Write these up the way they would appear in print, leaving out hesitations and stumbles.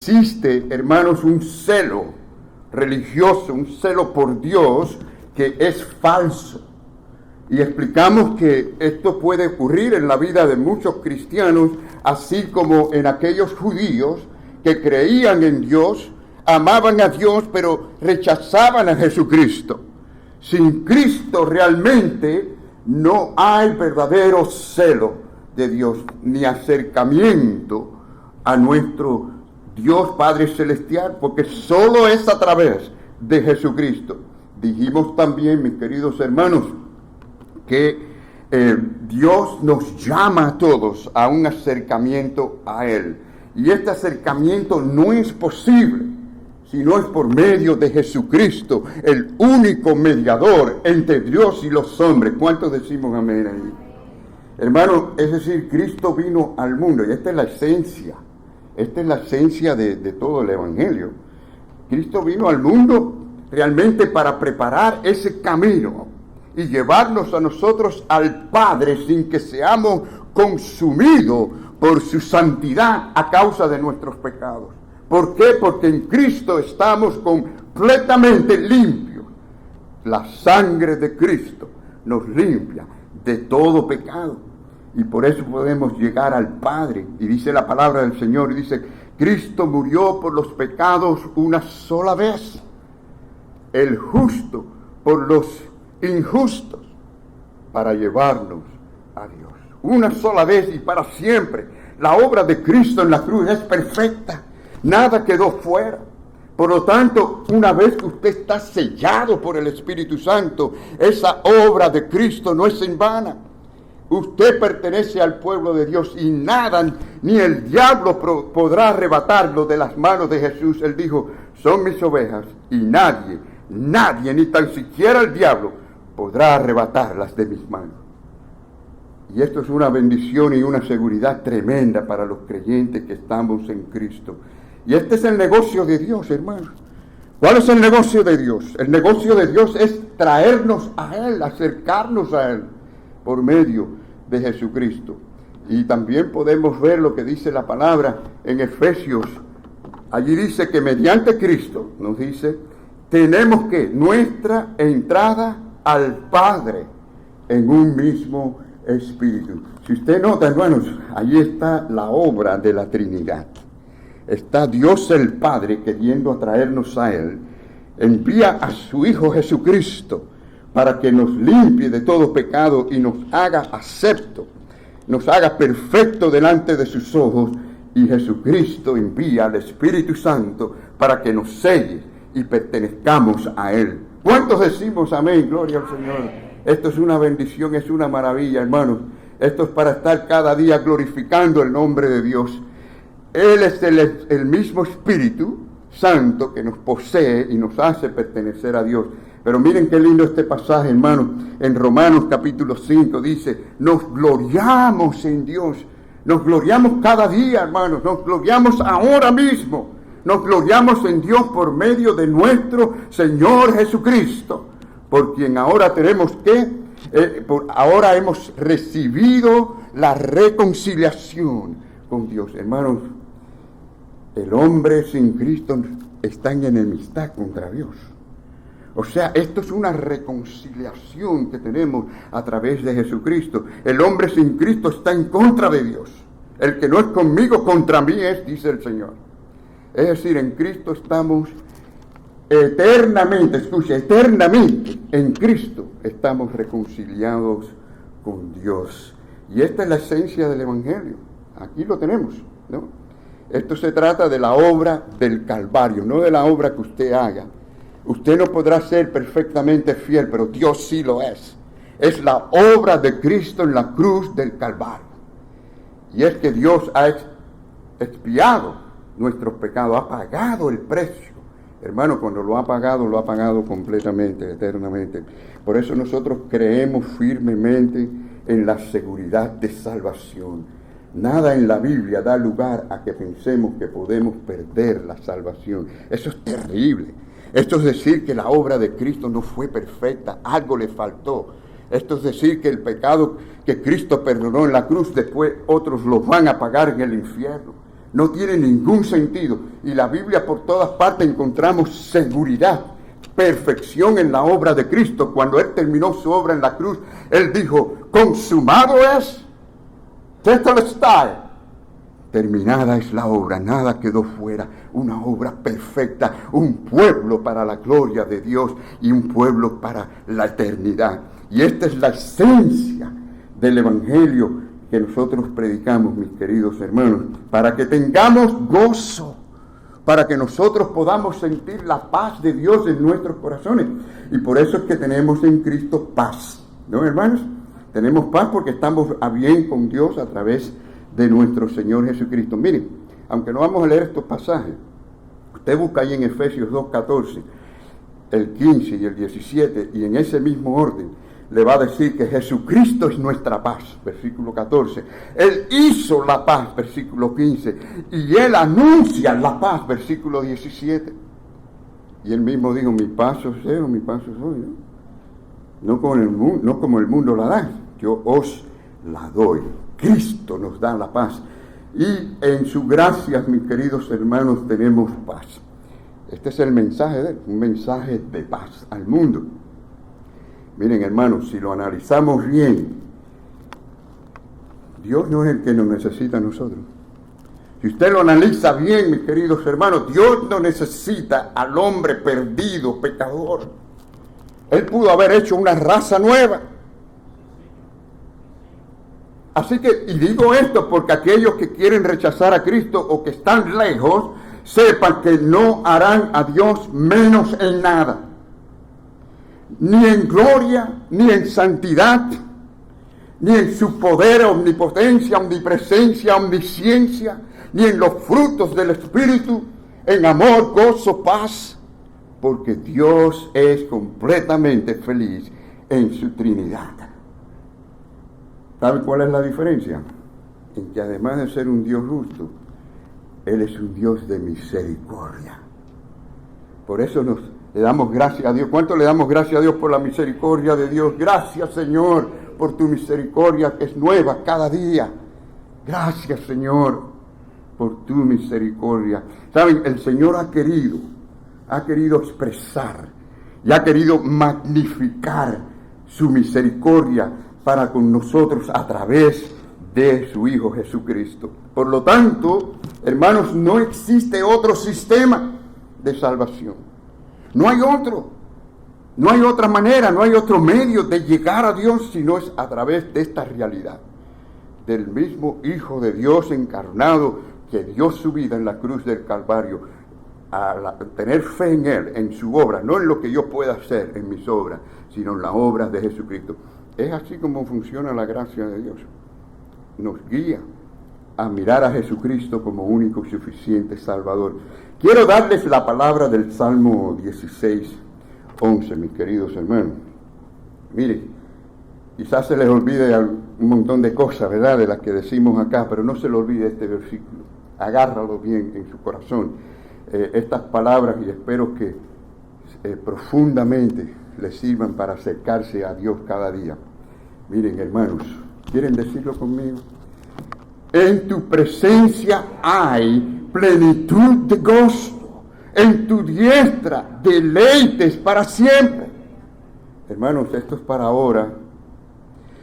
Existe, hermanos, un celo religioso, un celo por Dios que es falso. Y explicamos que esto puede ocurrir en la vida de muchos cristianos, así como en aquellos judíos que creían en Dios, amaban a Dios, pero rechazaban a Jesucristo. Sin Cristo realmente no hay verdadero celo de Dios, ni acercamiento a nuestro Dios Padre Celestial, porque solo es a través de Jesucristo. Dijimos también, mis queridos hermanos, que Dios nos llama a todos a un acercamiento a Él. Y este acercamiento no es posible si no es por medio de Jesucristo, el único mediador entre Dios y los hombres. ¿Cuántos decimos amén ahí? Hermano, es decir, Cristo vino al mundo, y esta es la esencia. Esta es la esencia de todo el Evangelio. Cristo vino al mundo realmente para preparar ese camino y llevarnos a nosotros al Padre sin que seamos consumidos por su santidad a causa de nuestros pecados. ¿Por qué? Porque en Cristo estamos completamente limpios. La sangre de Cristo nos limpia de todo pecado. Y por eso podemos llegar al Padre. Y dice la palabra del Señor, y dice, Cristo murió por los pecados una sola vez. El justo por los injustos, para llevarnos a Dios. Una sola vez y para siempre. La obra de Cristo en la cruz es perfecta. Nada quedó fuera. Por lo tanto, una vez que usted está sellado por el Espíritu Santo, esa obra de Cristo no es en vana. Usted pertenece al pueblo de Dios y nada, ni el diablo podrá arrebatarlo de las manos de Jesús. Él dijo, son mis ovejas y nadie, ni tan siquiera el diablo, podrá arrebatarlas de mis manos. Y esto es una bendición y una seguridad tremenda para los creyentes que estamos en Cristo. Y este es el negocio de Dios, hermanos. ¿Cuál es el negocio de Dios? El negocio de Dios es traernos a Él, acercarnos a Él, por medio de Jesucristo. Y también podemos ver lo que dice la palabra en Efesios. Allí dice que mediante Cristo, nos dice, tenemos que nuestra entrada al Padre en un mismo Espíritu. Si usted nota, hermanos, allí está la obra de la Trinidad. Está Dios el Padre queriendo atraernos a Él. Envía a su Hijo Jesucristo para que nos limpie de todo pecado y nos haga acepto, nos haga perfecto delante de sus ojos. Y Jesucristo envía al Espíritu Santo para que nos selle y pertenezcamos a Él. ¿Cuántos decimos amén? Gloria al Señor. Esto es una bendición, es una maravilla, hermanos. Esto es para estar cada día glorificando el nombre de Dios. Él es el mismo Espíritu Santo que nos posee y nos hace pertenecer a Dios. Pero miren qué lindo este pasaje, hermanos. En Romanos capítulo 5 dice, nos gloriamos en Dios. Nos gloriamos cada día, hermanos. Nos gloriamos ahora mismo. Nos gloriamos en Dios por medio de nuestro Señor Jesucristo, por quien ahora tenemos ahora hemos recibido la reconciliación con Dios. Hermanos, el hombre sin Cristo está en enemistad contra Dios. O sea, esto es una reconciliación que tenemos a través de Jesucristo. El hombre sin Cristo está en contra de Dios. El que no es conmigo, contra mí es, dice el Señor. Es decir, en Cristo estamos eternamente en Cristo estamos reconciliados con Dios. Y esta es la esencia del Evangelio. Aquí lo tenemos, ¿no? Esto se trata de la obra del Calvario, no de la obra que usted haga. Usted no podrá ser perfectamente fiel, pero Dios sí lo es. Es la obra de Cristo en la cruz del Calvario. Y es que Dios ha expiado nuestros pecados, ha pagado el precio. Hermano, cuando lo ha pagado completamente, eternamente. Por eso nosotros creemos firmemente en la seguridad de salvación. Nada en la Biblia da lugar a que pensemos que podemos perder la salvación. Eso es terrible. Esto es decir que la obra de Cristo no fue perfecta, algo le faltó. Esto es decir que el pecado que Cristo perdonó en la cruz, después otros lo van a pagar en el infierno. No tiene ningún sentido. Y la Biblia por todas partes encontramos seguridad, perfección en la obra de Cristo. Cuando Él terminó su obra en la cruz, Él dijo, consumado es, tetelestai. Terminada es la obra, nada quedó fuera, una obra perfecta, un pueblo para la gloria de Dios y un pueblo para la eternidad. Y esta es la esencia del Evangelio que nosotros predicamos, mis queridos hermanos, para que tengamos gozo, para que nosotros podamos sentir la paz de Dios en nuestros corazones. Y por eso es que tenemos en Cristo paz, ¿no, hermanos? Tenemos paz porque estamos a bien con Dios a través de nuestro Señor Jesucristo. Miren, aunque no vamos a leer estos pasajes, usted busca ahí en Efesios 2:14, el 15 y el 17, y en ese mismo orden le va a decir que Jesucristo es nuestra paz, versículo 14. Él hizo la paz, versículo 15, y Él anuncia la paz, versículo 17. Y Él mismo dijo, mi paz os cedo, mi paz os doy, ¿no? No como el mundo la da, yo os la doy. Cristo nos da la paz. Y en su gracia, mis queridos hermanos, tenemos paz. Este es el mensaje de Él, un mensaje de paz al mundo. Miren, hermanos, si lo analizamos bien, Dios no es el que nos necesita a nosotros. Si usted lo analiza bien, mis queridos hermanos, Dios no necesita al hombre perdido, pecador. Él pudo haber hecho una raza nueva. Así que, y digo esto porque aquellos que quieren rechazar a Cristo o que están lejos, sepan que no harán a Dios menos en nada. Ni en gloria, ni en santidad, ni en su poder, omnipotencia, omnipresencia, omnisciencia, ni en los frutos del Espíritu, en amor, gozo, paz, porque Dios es completamente feliz en su Trinidad. ¿Sabe cuál es la diferencia? En que además de ser un Dios justo, Él es un Dios de misericordia. Por eso le damos gracias a Dios. ¿Cuánto le damos gracias a Dios por la misericordia de Dios? Gracias, Señor, por tu misericordia que es nueva cada día. Gracias, Señor, por tu misericordia. ¿Saben? El Señor ha querido expresar y ha querido magnificar su misericordia para con nosotros a través de su Hijo Jesucristo. Por lo tanto, hermanos, no existe otro sistema de salvación. No hay otro. No hay otra manera, no hay otro medio de llegar a Dios si no es a través de esta realidad. Del mismo Hijo de Dios encarnado que dio su vida en la cruz del Calvario. Tener fe en Él, en su obra, no en lo que yo pueda hacer en mis obras, sino en la obra de Jesucristo. Es así como funciona la gracia de Dios. Nos guía a mirar a Jesucristo como único y suficiente Salvador. Quiero darles la palabra del Salmo 16:11, mis queridos hermanos. Miren, quizás se les olvide un montón de cosas, ¿verdad?, de las que decimos acá, pero no se les olvide este versículo. Agárralo bien en su corazón. Estas palabras, y espero que profundamente les sirvan para acercarse a Dios cada día. Miren, hermanos, ¿quieren decirlo conmigo? En tu presencia hay plenitud de gozo, en tu diestra deleites para siempre. Hermanos, esto es para ahora.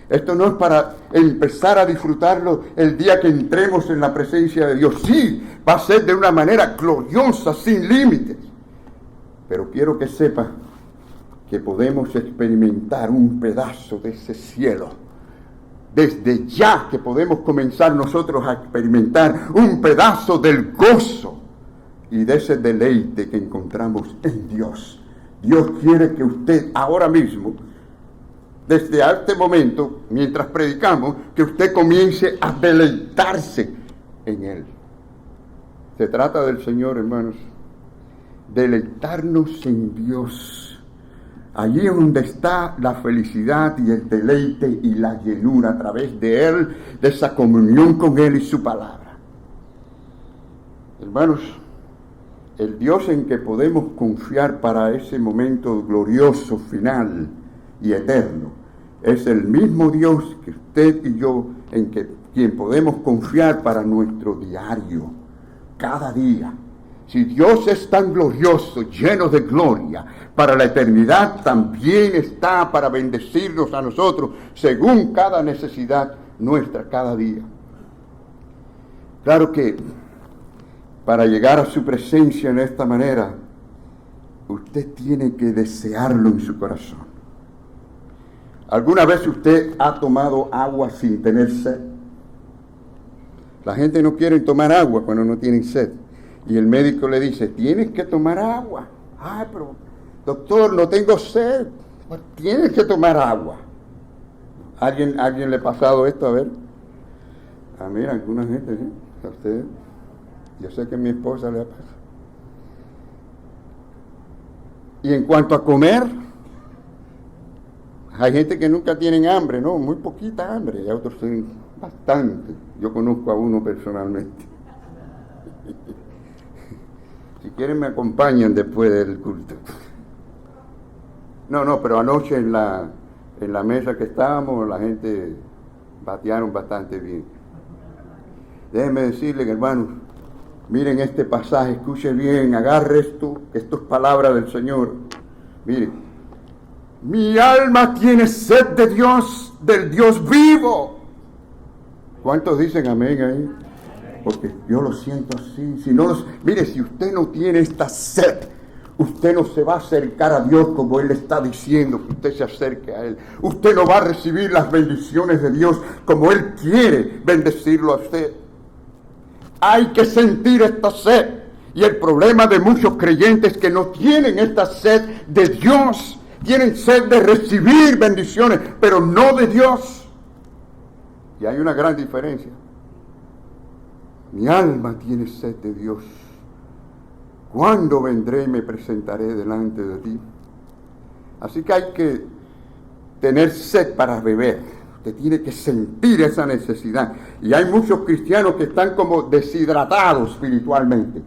Esto no es para empezar a disfrutarlo el día que entremos en la presencia de Dios. Sí, va a ser de una manera gloriosa, sin límites. Pero quiero que sepa que podemos experimentar un pedazo de ese cielo. Desde ya que podemos comenzar nosotros a experimentar un pedazo del gozo y de ese deleite que encontramos en Dios. Dios quiere que usted ahora mismo, desde este momento, mientras predicamos, que usted comience a deleitarse en Él. Se trata del Señor, hermanos. Deleitarnos en Dios. Allí donde está la felicidad y el deleite y la llenura a través de Él, de esa comunión con Él y su palabra. Hermanos, el Dios en que podemos confiar para ese momento glorioso, final y eterno, es el mismo Dios que usted y yo, quien podemos confiar para nuestro diario, cada día. Si Dios es tan glorioso, lleno de gloria, para la eternidad también está para bendecirnos a nosotros según cada necesidad nuestra cada día. Claro que para llegar a su presencia en esta manera, usted tiene que desearlo en su corazón. ¿Alguna vez usted ha tomado agua sin tener sed? La gente no quiere tomar agua cuando no tienen sed. Y el médico le dice, tienes que tomar agua. Ay, pero doctor, no tengo sed. Pues tienes que tomar agua. ¿Alguien le ha pasado esto? A ver. Ah, mira, alguna gente, ¿sí? A usted. Yo sé que a mi esposa le ha pasado. Y en cuanto a comer, hay gente que nunca tienen hambre, ¿no? Muy poquita hambre. Y otros tienen bastante. Yo conozco a uno personalmente. Si quieren me acompañan después del culto. No, pero anoche en la mesa que estábamos, la gente batearon bastante bien. Déjenme decirles, hermanos, miren este pasaje, escuchen bien, agarre esto, que esto es palabra del Señor. Miren, mi alma tiene sed de Dios, del Dios vivo. ¿Cuántos dicen amén ahí? Porque yo lo siento así. Mire, si usted no tiene esta sed, usted no se va a acercar a Dios como Él está diciendo que usted se acerque a Él. Usted no va a recibir las bendiciones de Dios como Él quiere bendecirlo a usted. Hay que sentir esta sed. Y el problema de muchos creyentes que no tienen esta sed de Dios, tienen sed de recibir bendiciones, pero no de Dios. Y hay una gran diferencia. Mi alma tiene sed de Dios. ¿Cuándo vendré y me presentaré delante de ti? Así que hay que tener sed para beber. Usted tiene que sentir esa necesidad. Y hay muchos cristianos que están como deshidratados espiritualmente.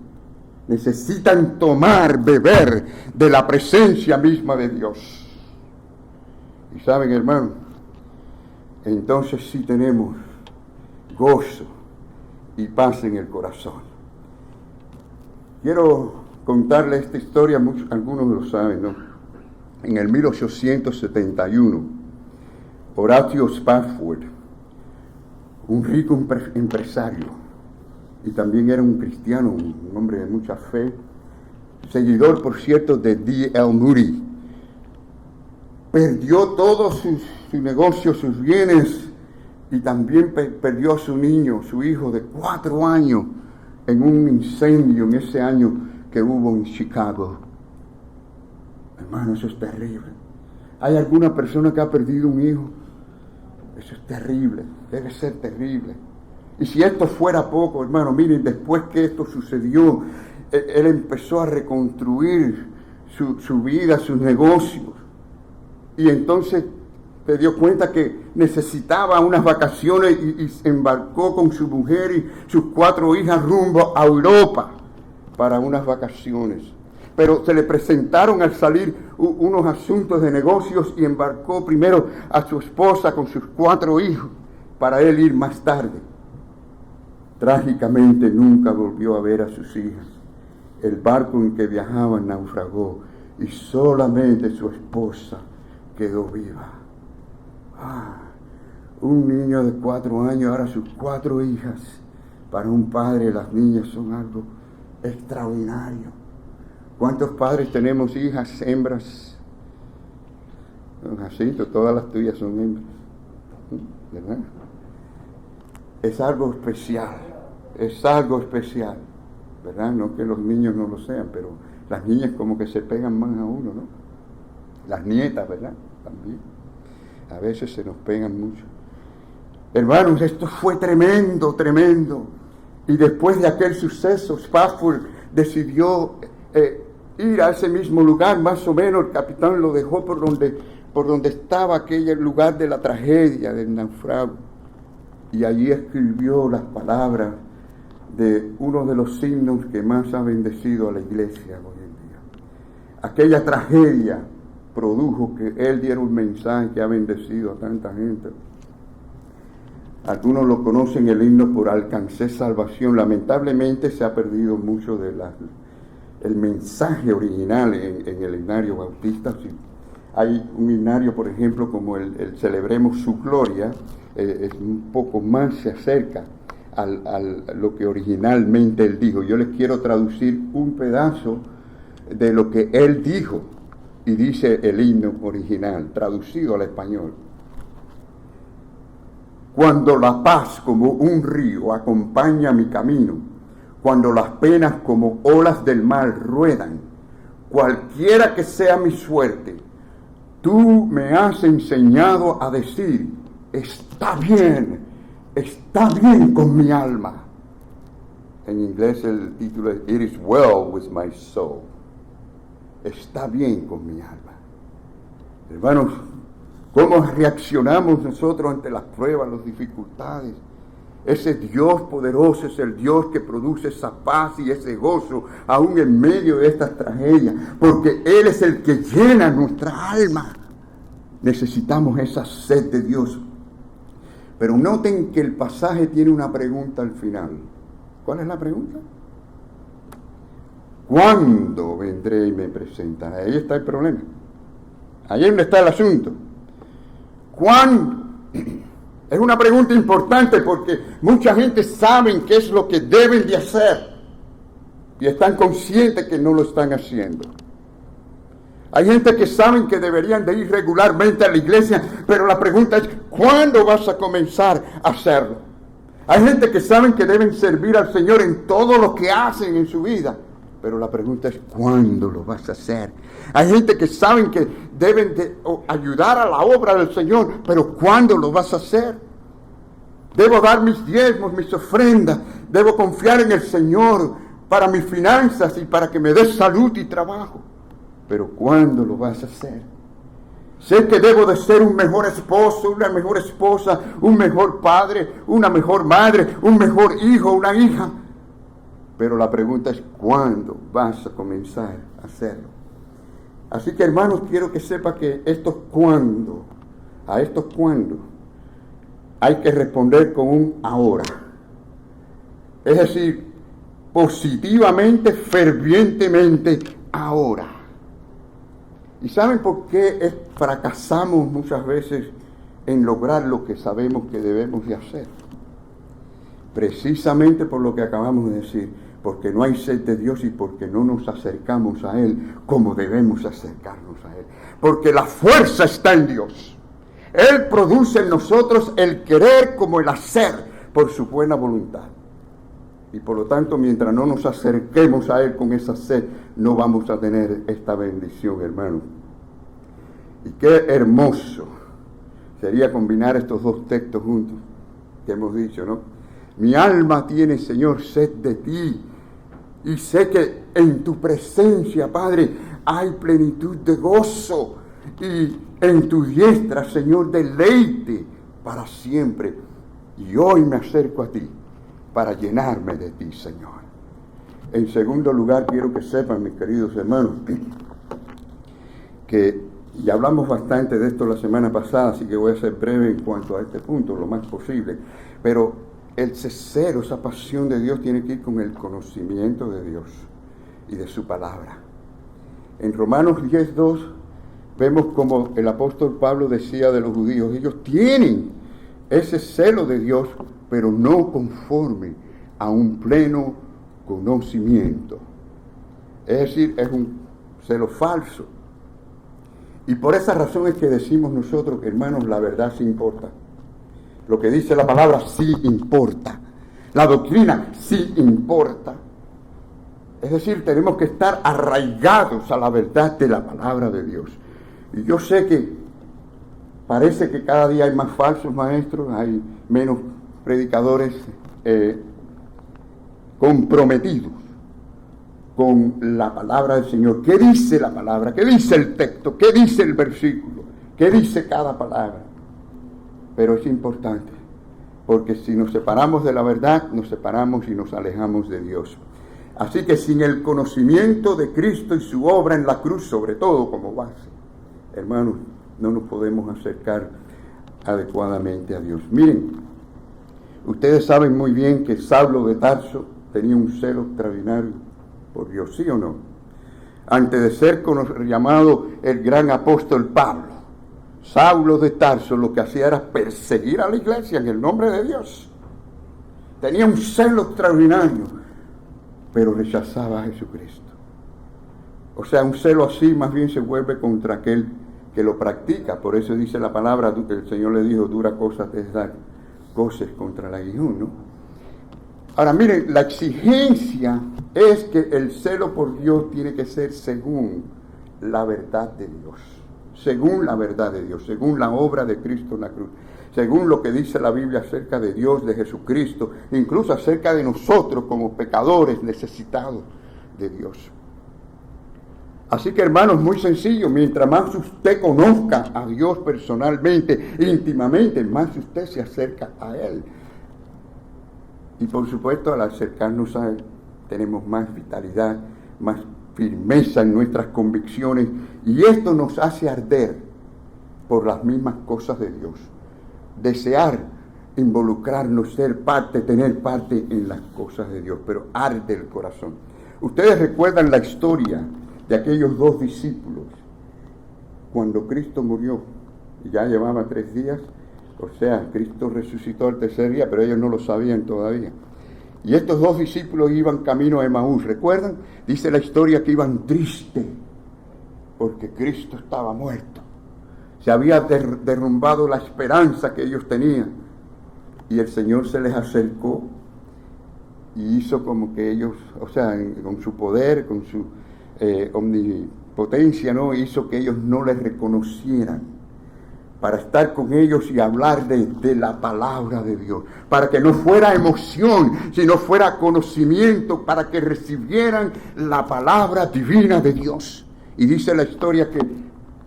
Necesitan tomar, beber de la presencia misma de Dios. Y saben, hermano, entonces sí tenemos gozo y paz en el corazón. Quiero contarle esta historia, algunos lo saben, ¿no? En el 1871, Horatio Spafford, un rico empresario, y también era un cristiano, un hombre de mucha fe, seguidor, por cierto, de D.L. Moody, perdió todo su negocio, sus bienes, y también perdió a su niño, su hijo de 4 años, en un incendio en ese año que hubo en Chicago. Hermano, eso es terrible. ¿Hay alguna persona que ha perdido un hijo? Eso es terrible, debe ser terrible. Y si esto fuera poco, hermano, miren, después que esto sucedió, él empezó a reconstruir su vida, sus negocios. Y entonces se dio cuenta que necesitaba unas vacaciones y se embarcó con su mujer y sus 4 hijas rumbo a Europa para unas vacaciones. Pero se le presentaron al salir unos asuntos de negocios y embarcó primero a su esposa con sus 4 hijos para él ir más tarde. Trágicamente nunca volvió a ver a sus hijas. El barco en que viajaban naufragó y solamente su esposa quedó viva. Un niño de 4 años, ahora sus 4 hijas. Para un padre las niñas son algo extraordinario. ¿Cuántos padres tenemos hijas, hembras? Don Jacinto, todas las tuyas son hembras, ¿verdad? Es algo especial, ¿verdad? No que los niños no lo sean, pero las niñas como que se pegan más a uno, ¿no? Las nietas, ¿verdad? También. A veces se nos pegan mucho. Hermanos, esto fue tremendo. Y después de aquel suceso, Spafford decidió ir a ese mismo lugar, más o menos. El capitán lo dejó por donde estaba aquel lugar de la tragedia, del naufragio. Y allí escribió las palabras de uno de los signos que más ha bendecido a la iglesia hoy en día. Aquella tragedia produjo que él diera un mensaje que ha bendecido a tanta gente. Algunos lo conocen el himno por alcancé salvación. Lamentablemente se ha perdido mucho de el mensaje original en el himnario bautista. Si hay un himnario, por ejemplo, como el Celebremos su Gloria, es un poco más se acerca a lo que originalmente él dijo. Yo les quiero traducir un pedazo de lo que él dijo, y dice el himno original, traducido al español. Cuando la paz como un río acompaña mi camino, cuando las penas como olas del mar ruedan, cualquiera que sea mi suerte, tú me has enseñado a decir, está bien con mi alma. En inglés el título es It is well with my soul. Está bien con mi alma. Hermanos, ¿cómo reaccionamos nosotros ante las pruebas, las dificultades? Ese Dios poderoso es el Dios que produce esa paz y ese gozo aún en medio de estas tragedias, porque Él es el que llena nuestra alma. Necesitamos esa sed de Dios. Pero noten que el pasaje tiene una pregunta al final. ¿Cuál es la pregunta? ¿Cuándo vendré y me presentaré? Ahí está el problema. Ahí es donde está el asunto. ¿Cuándo? Es una pregunta importante porque mucha gente sabe qué es lo que deben de hacer y están conscientes que no lo están haciendo. Hay gente que saben que deberían de ir regularmente a la iglesia, pero la pregunta es, ¿cuándo vas a comenzar a hacerlo? Hay gente que saben que deben servir al Señor en todo lo que hacen en su vida, pero la pregunta es, ¿cuándo lo vas a hacer? Hay gente que saben que deben de ayudar a la obra del Señor, pero ¿cuándo lo vas a hacer? Debo dar mis diezmos, mis ofrendas, debo confiar en el Señor para mis finanzas y para que me dé salud y trabajo. Pero ¿cuándo lo vas a hacer? Sé que debo de ser un mejor esposo, una mejor esposa, un mejor padre, una mejor madre, un mejor hijo, una hija. Pero la pregunta es, ¿cuándo vas a comenzar a hacerlo? Así que, hermanos, quiero que sepa que a estos cuándo, hay que responder con un ahora. Es decir, positivamente, fervientemente, ahora. ¿Y saben por qué fracasamos muchas veces en lograr lo que sabemos que debemos de hacer? Precisamente por lo que acabamos de decir, porque no hay sed de Dios y porque no nos acercamos a Él como debemos acercarnos a Él. Porque la fuerza está en Dios. Él produce en nosotros el querer como el hacer por su buena voluntad. Y por lo tanto, mientras no nos acerquemos a Él con esa sed, no vamos a tener esta bendición, hermano. Y qué hermoso sería combinar estos dos textos juntos que hemos dicho, ¿no? Mi alma tiene, Señor, sed de ti. Y sé que en tu presencia, Padre, hay plenitud de gozo. Y en tu diestra, Señor, deleite para siempre. Y hoy me acerco a ti para llenarme de ti, Señor. En segundo lugar, quiero que sepan, mis queridos hermanos, que ya hablamos bastante de esto la semana pasada, así que voy a ser breve en cuanto a este punto, lo más posible. Pero el celo, esa pasión de Dios, tiene que ir con el conocimiento de Dios y de su palabra. En Romanos 10:2 vemos como el apóstol Pablo decía de los judíos, ellos tienen ese celo de Dios, pero no conforme a un pleno conocimiento. Es decir, es un celo falso. Y por esa razón es que decimos nosotros, hermanos, la verdad sí importa. Lo que dice la palabra sí importa. La doctrina sí importa. Es decir, tenemos que estar arraigados a la verdad de la palabra de Dios. Y yo sé que parece que cada día hay más falsos maestros, hay menos predicadores comprometidos con la palabra del Señor. ¿Qué dice la palabra? ¿Qué dice el texto? ¿Qué dice el versículo? ¿Qué dice cada palabra? Pero es importante, porque si nos separamos de la verdad, nos separamos y nos alejamos de Dios. Así que sin el conocimiento de Cristo y su obra en la cruz, sobre todo como base, hermanos, no nos podemos acercar adecuadamente a Dios. Miren, Ustedes saben muy bien que Saulo de Tarso tenía un celo extraordinario por Dios, ¿sí o no? Antes de ser llamado el gran apóstol Pablo, Saulo de Tarso lo que hacía era perseguir a la iglesia en el nombre de Dios. Tenía un celo extraordinario, pero rechazaba a Jesucristo. O sea, un celo así más bien se vuelve contra aquel que lo practica. Por eso dice la palabra, el Señor le dijo, dura cosa te es dar coces contra el aguijón, ¿no? Ahora miren, la exigencia es que el celo por Dios tiene que ser según la verdad de Dios, según la verdad de Dios, según la obra de Cristo en la cruz, según lo que dice la Biblia acerca de Dios, de Jesucristo, incluso acerca de nosotros como pecadores necesitados de Dios. Así que hermanos, muy sencillo, mientras más usted conozca a Dios personalmente, íntimamente, más usted se acerca a Él. Y por supuesto, al acercarnos a Él, tenemos más vitalidad, más firmeza en nuestras convicciones, y esto nos hace arder por las mismas cosas de Dios. Desear involucrarnos, ser parte, tener parte en las cosas de Dios, pero arde el corazón. Ustedes recuerdan la historia de aquellos 2 discípulos, cuando Cristo murió, y ya llevaba 3 días, o sea, Cristo resucitó el tercer día, pero ellos no lo sabían todavía. Y estos 2 discípulos iban camino a Emaús, ¿recuerdan? Dice la historia que iban tristes, porque Cristo estaba muerto. Se había derrumbado la esperanza que ellos tenían. Y el Señor se les acercó y hizo como que ellos, o sea, con su poder, con su omnipotencia, ¿no? Hizo que ellos no les reconocieran, para estar con ellos y hablar de la palabra de Dios, para que no fuera emoción, sino fuera conocimiento, para que recibieran la palabra divina de Dios. Y dice la historia que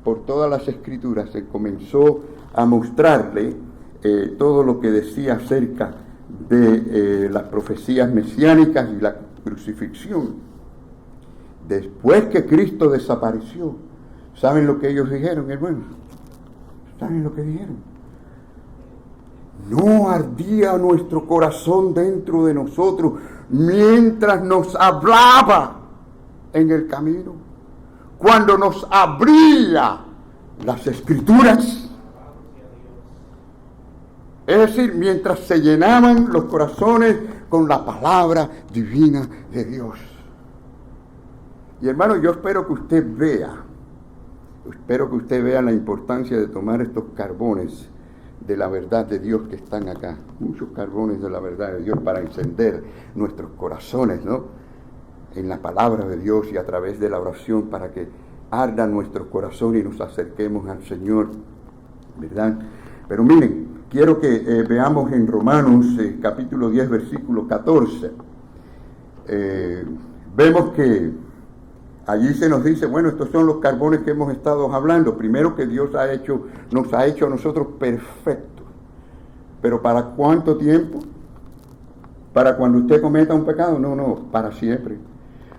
por todas las escrituras se comenzó a mostrarle todo lo que decía acerca de las profecías mesiánicas y la crucifixión. Después que Cristo desapareció, ¿saben lo que ellos dijeron, hermanos? ¿Saben lo que dijeron? No ardía nuestro corazón dentro de nosotros mientras nos hablaba en el camino, cuando nos abría las escrituras. Es decir, mientras se llenaban los corazones con la palabra divina de Dios. Y hermano, yo espero que usted vea la importancia de tomar estos carbones de la verdad de Dios que están acá. Muchos carbones de la verdad de Dios para encender nuestros corazones, ¿no? En la palabra de Dios y a través de la oración, para que arda nuestro corazón y nos acerquemos al Señor, ¿verdad? Pero miren, quiero que veamos en Romanos capítulo 10, versículo 14. Vemos que allí se nos dice, bueno, estos son los carbones que hemos estado hablando. Primero, que Dios nos ha hecho a nosotros perfectos. ¿Pero para cuánto tiempo? ¿Para cuando usted cometa un pecado? No, para siempre.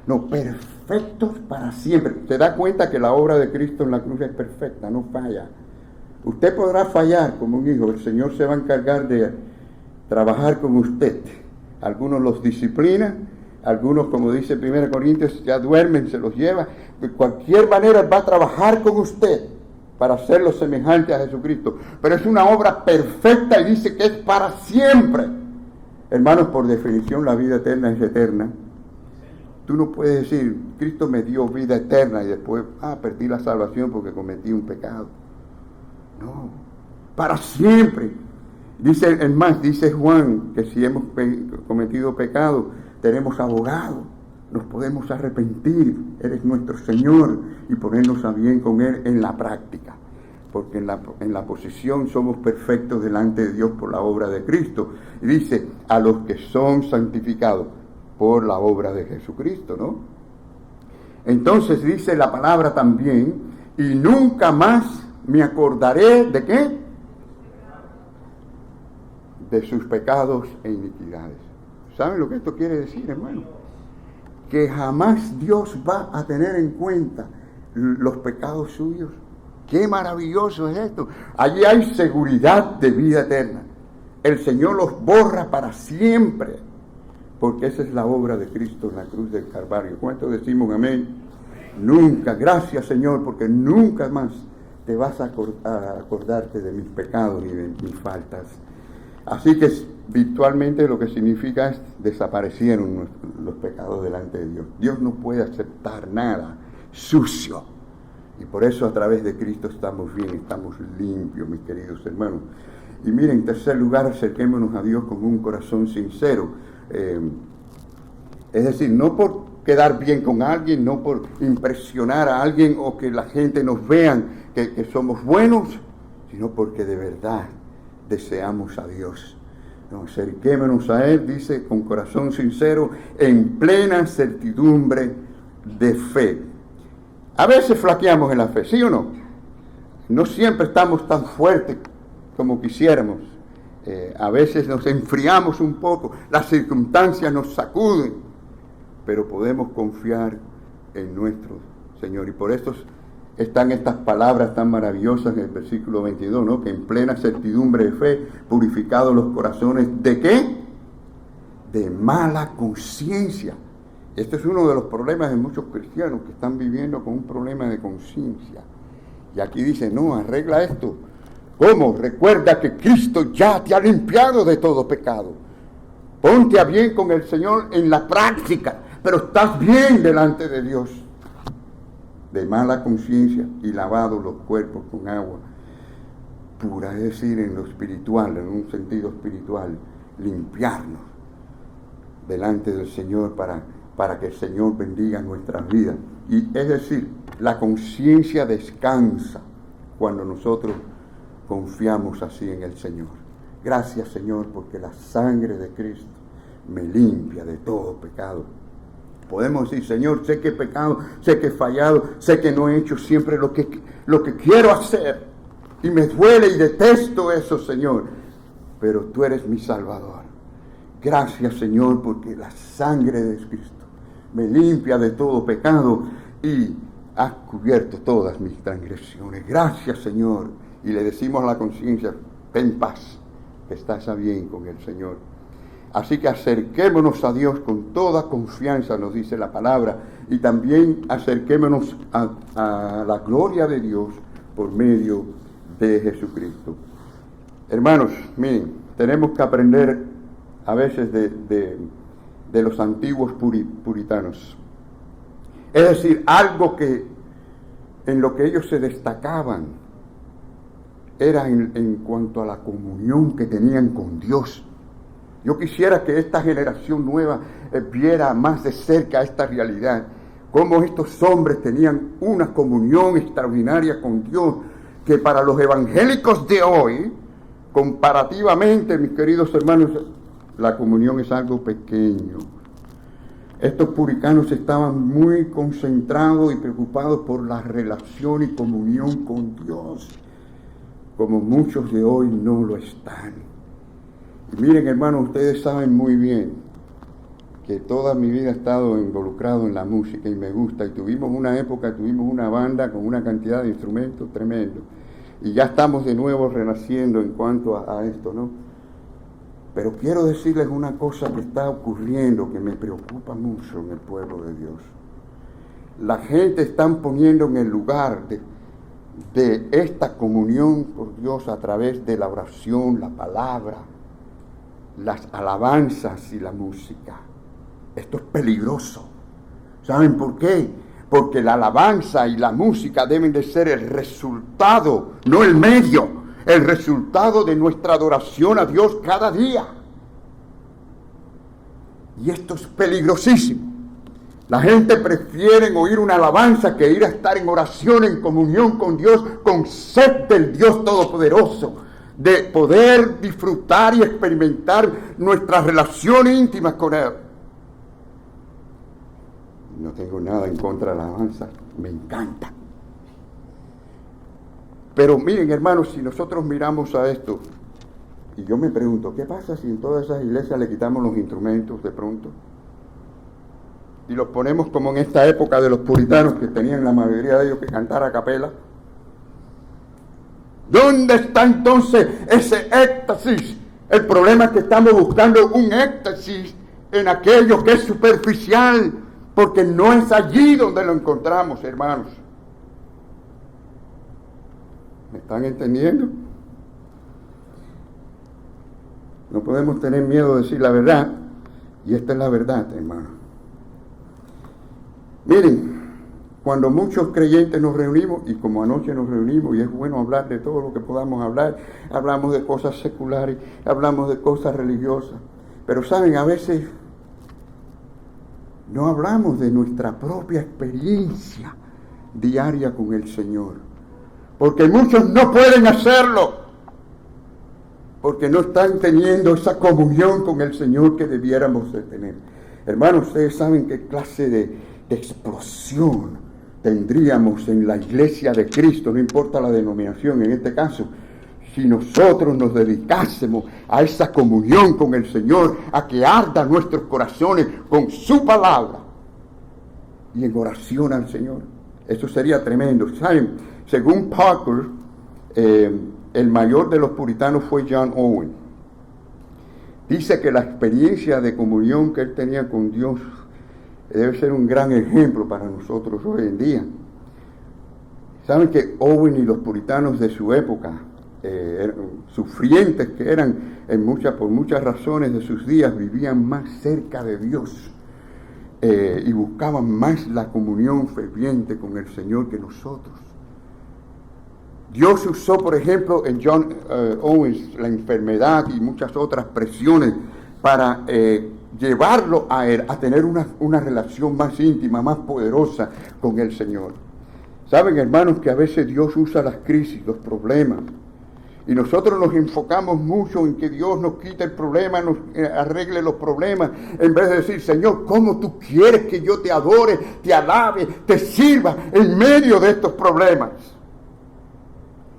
No, perfectos para siempre. ¿Se da cuenta que la obra de Cristo en la cruz es perfecta? No falla. Usted podrá fallar como un hijo. El Señor se va a encargar de trabajar con usted. Algunos los disciplinan. Algunos, como dice 1 Corintios, ya duermen, se los lleva. De cualquier manera, Él va a trabajar con usted para hacerlo semejante a Jesucristo. Pero es una obra perfecta y dice que es para siempre. Hermanos, por definición, la vida eterna es eterna. Tú no puedes decir, Cristo me dio vida eterna y después, perdí la salvación porque cometí un pecado. No, para siempre. Dice Juan, que si hemos cometido pecado, tenemos abogado, nos podemos arrepentir, eres nuestro Señor, y ponernos a bien con Él en la práctica, porque en la posición somos perfectos delante de Dios por la obra de Cristo. Y dice, a los que son santificados por la obra de Jesucristo, ¿no? Entonces dice la palabra también, y nunca más me acordaré ¿de qué? De sus pecados e iniquidades. ¿Saben lo que esto quiere decir, hermano? Que jamás Dios va a tener en cuenta los pecados suyos. ¡Qué maravilloso es esto! Allí hay seguridad de vida eterna. el Señor los borra para siempre, porque esa es la obra de Cristo en la cruz del Calvario. ¿Cuántos decimos amén? Nunca, gracias Señor, porque nunca más te vas a acordarte de mis pecados y de mis faltas. Así que virtualmente lo que significa es desaparecieron los pecados delante de Dios. Dios no puede aceptar nada sucio. Y por eso a través de Cristo estamos bien, estamos limpios, mis queridos hermanos. Y miren, en tercer lugar, acerquémonos a Dios con un corazón sincero. Es decir, no por quedar bien con alguien, no por impresionar a alguien o que la gente nos vean que somos buenos, sino porque de verdad deseamos a Dios. No, acerquémonos a Él, dice, con corazón sincero, en plena certidumbre de fe. A veces flaqueamos en la fe, ¿sí o no? No siempre estamos tan fuertes como quisiéramos. A veces nos enfriamos un poco, las circunstancias nos sacuden, pero podemos confiar en nuestro Señor. Y por eso están estas palabras tan maravillosas en el versículo 22, ¿no? Que en plena certidumbre de fe, purificados los corazones, ¿de qué? De mala conciencia. Este es uno de los problemas de muchos cristianos que están viviendo con un problema de conciencia. Y aquí dice, no, arregla esto. ¿Cómo? Recuerda que Cristo ya te ha limpiado de todo pecado. Ponte a bien con el Señor en la práctica, pero estás bien delante de Dios. De mala conciencia y lavado los cuerpos con agua pura, es decir, en lo espiritual, en un sentido espiritual, limpiarnos delante del Señor para que el Señor bendiga nuestras vidas. Y es decir, la conciencia descansa cuando nosotros confiamos así en el Señor. Gracias, Señor, porque la sangre de Cristo me limpia de todo pecado. Podemos decir, Señor, sé que he pecado, sé que he fallado, sé que no he hecho siempre lo que quiero hacer. Y me duele y detesto eso, Señor. Pero tú eres mi Salvador. Gracias, Señor, porque la sangre de Cristo me limpia de todo pecado y has cubierto todas mis transgresiones. Gracias, Señor. Y le decimos a la conciencia, ten paz, que estás a bien con el Señor. Así que acerquémonos a Dios con toda confianza, nos dice la palabra, y también acerquémonos a la gloria de Dios por medio de Jesucristo. Hermanos, miren, tenemos que aprender a veces de los antiguos puritanos. Es decir, algo que en lo que ellos se destacaban era en cuanto a la comunión que tenían con Dios. Yo quisiera que esta generación nueva viera más de cerca esta realidad, cómo estos hombres tenían una comunión extraordinaria con Dios, que para los evangélicos de hoy, comparativamente, mis queridos hermanos, la comunión es algo pequeño. Estos puritanos estaban muy concentrados y preocupados por la relación y comunión con Dios, como muchos de hoy no lo están. Y miren, hermanos, ustedes saben muy bien que toda mi vida he estado involucrado en la música y me gusta, y tuvimos una banda con una cantidad de instrumentos tremendo, y ya estamos de nuevo renaciendo en cuanto a esto, ¿no? Pero quiero decirles una cosa que está ocurriendo que me preocupa mucho en el pueblo de Dios. La gente está poniendo en el lugar de esta comunión por Dios a través de la oración, la palabra, las alabanzas y la música. Esto es peligroso. ¿Saben por qué? Porque la alabanza y la música deben de ser el resultado, no el medio, el resultado de nuestra adoración a Dios cada día. Y esto es peligrosísimo. La gente prefiere oír una alabanza que ir a estar en oración, en comunión con Dios, con sed del Dios Todopoderoso, de poder disfrutar y experimentar nuestra relación íntima con Él. No tengo nada en contra de la alabanza, me encanta. Pero miren, hermanos, si nosotros miramos a esto, y yo me pregunto, ¿qué pasa si en todas esas iglesias le quitamos los instrumentos de pronto? Y los ponemos como en esta época de los puritanos, que tenían la mayoría de ellos que cantar a capela. ¿Dónde está entonces ese éxtasis El problema es que estamos buscando un éxtasis en aquello que es superficial, porque no es allí donde lo encontramos, hermanos. ¿Me están entendiendo? No podemos tener miedo de decir la verdad, y esta es la verdad, hermano. Miren, cuando muchos creyentes nos reunimos, y como anoche nos reunimos, y es bueno hablar de todo lo que podamos hablar, hablamos de cosas seculares, hablamos de cosas religiosas, pero saben, a veces no hablamos de nuestra propia experiencia diaria con el Señor, porque muchos no pueden hacerlo, porque no están teniendo esa comunión con el Señor que debiéramos de tener. Hermanos, ustedes saben qué clase de explosión tendríamos en la iglesia de Cristo, no importa la denominación en este caso, si nosotros nos dedicásemos a esa comunión con el Señor, a que arda nuestros corazones con su palabra y en oración al Señor. Eso sería tremendo. ¿Saben? Según Parker, el mayor de los puritanos fue John Owen. Dice que la experiencia de comunión que él tenía con Dios debe ser un gran ejemplo para nosotros hoy en día. Saben que Owen y los puritanos de su época, sufrientes que eran por muchas razones de sus días, vivían más cerca de Dios y buscaban más la comunión ferviente con el Señor que nosotros. Dios usó, por ejemplo, en John Owens la enfermedad y muchas otras presiones para llevarlo a él a tener una relación más íntima, más poderosa con el Señor. Saben, hermanos, que a veces Dios usa las crisis, los problemas, y nosotros nos enfocamos mucho en que Dios nos quite el problema, nos arregle los problemas, en vez de decir, Señor, ¿cómo tú quieres que yo te adore, te alabe, te sirva en medio de estos problemas?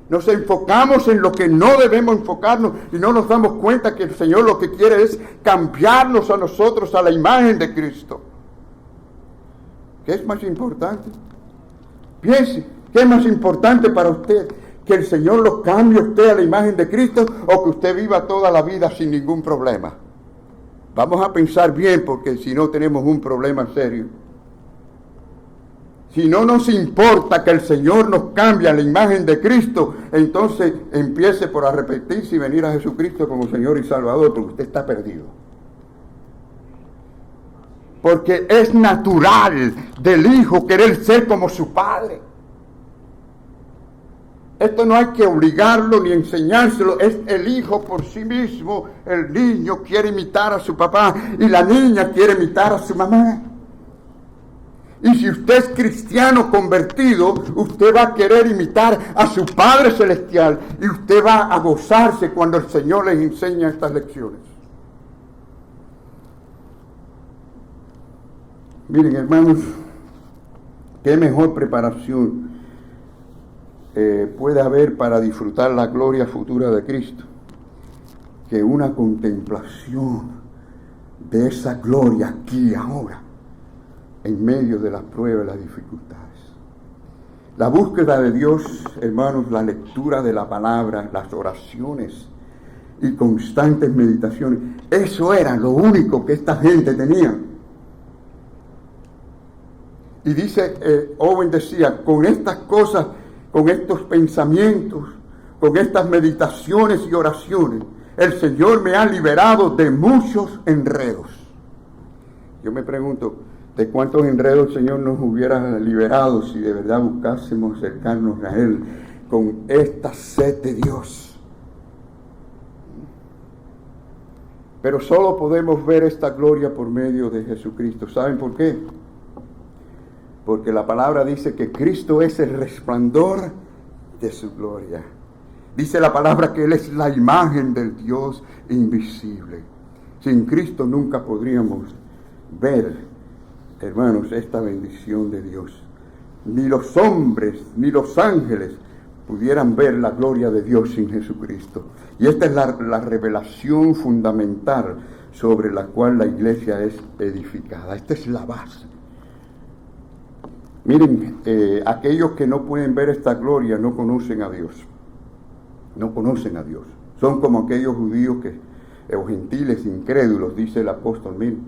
Nos enfocamos en lo que no debemos enfocarnos y no nos damos cuenta que el Señor lo que quiere es cambiarnos a nosotros a la imagen de Cristo. ¿Qué es más importante? Piense, ¿qué es más importante para usted? ¿Que el Señor lo cambie a usted a la imagen de Cristo o que usted viva toda la vida sin ningún problema? Vamos a pensar bien, porque si no tenemos un problema serio. Si no nos importa que el Señor nos cambie a la imagen de Cristo, entonces empiece por arrepentirse y venir a Jesucristo como Señor y Salvador, porque usted está perdido. Porque es natural del Hijo querer ser como su Padre. Esto no hay que obligarlo ni enseñárselo, es el hijo por sí mismo. El niño quiere imitar a su papá y la niña quiere imitar a su mamá. Y si usted es cristiano convertido, usted va a querer imitar a su Padre Celestial y usted va a gozarse cuando el Señor les enseña estas lecciones. Miren, hermanos, qué mejor preparación puede haber para disfrutar la gloria futura de Cristo que una contemplación de esa gloria aquí y ahora, en medio de las pruebas y las dificultades. La búsqueda de Dios, hermanos, la lectura de la palabra, las oraciones y constantes meditaciones, eso era lo único que esta gente tenía. Y dice, Owen decía, con estas cosas, con estos pensamientos, con estas meditaciones y oraciones, el Señor me ha liberado de muchos enredos. Yo me pregunto, ¿de cuántos enredos el Señor nos hubiera liberado si de verdad buscásemos acercarnos a Él con esta sed de Dios? Pero solo podemos ver esta gloria por medio de Jesucristo. ¿Saben por qué? Porque la palabra dice que Cristo es el resplandor de su gloria. Dice la palabra que Él es la imagen del Dios invisible. Sin Cristo nunca podríamos ver, hermanos, esta bendición de Dios. Ni los hombres, ni los ángeles pudieran ver la gloria de Dios sin Jesucristo. Y esta es la revelación fundamental sobre la cual la iglesia es edificada. Esta es la base. Miren, aquellos que no pueden ver esta gloria no conocen a Dios. No conocen a Dios. Son como aquellos judíos que o gentiles incrédulos, dice el apóstol Mil.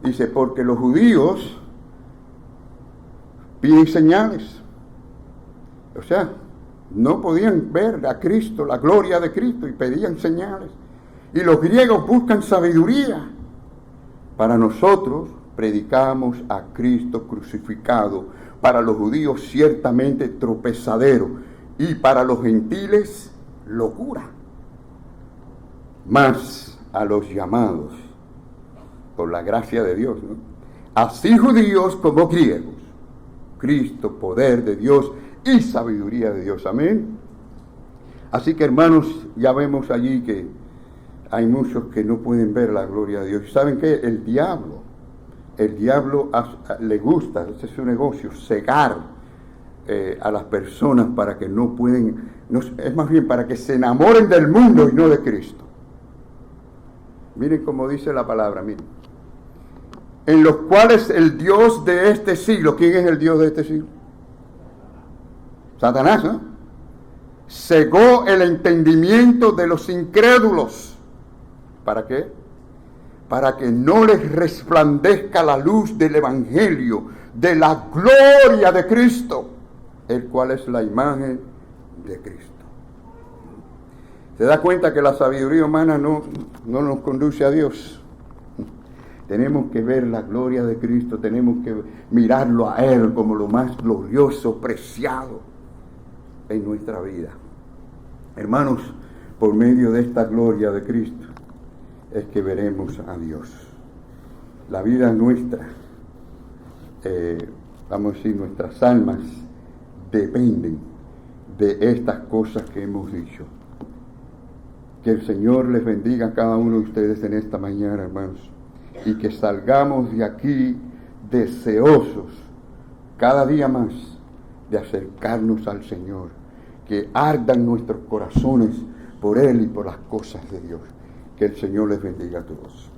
Dice, porque los judíos piden señales. O sea, no podían ver a Cristo, la gloria de Cristo, y pedían señales. Y los griegos buscan sabiduría. Para nosotros predicamos a Cristo crucificado. Para los judíos ciertamente tropezadero. Y para los gentiles locura. Mas a los llamados, por la gracia de Dios, ¿no?, así judíos como griegos, Cristo, poder de Dios y sabiduría de Dios. Amén. Así que, hermanos, ya vemos allí que hay muchos que no pueden ver la gloria de Dios. ¿Y saben qué? El diablo le gusta, ese es su negocio, cegar a las personas para que no pueden, es más bien para que se enamoren del mundo y no de Cristo. Miren cómo dice la palabra, miren. En los cuales el Dios de este siglo, ¿quién es el Dios de este siglo? Satanás, ¿no? Cegó el entendimiento de los incrédulos. ¿Para qué? Para que no les resplandezca la luz del Evangelio, de la gloria de Cristo, el cual es la imagen de Cristo. ¿Se da cuenta que la sabiduría humana no nos conduce a Dios? Tenemos que ver la gloria de Cristo, tenemos que mirarlo a Él como lo más glorioso, preciado en nuestra vida. Hermanos, por medio de esta gloria de Cristo es que veremos a Dios. La vida nuestra, vamos a decir, nuestras almas dependen de estas cosas que hemos dicho. Que el Señor les bendiga a cada uno de ustedes en esta mañana, hermanos, y que salgamos de aquí deseosos cada día más de acercarnos al Señor, que ardan nuestros corazones por Él y por las cosas de Dios. Que el Señor les bendiga a todos.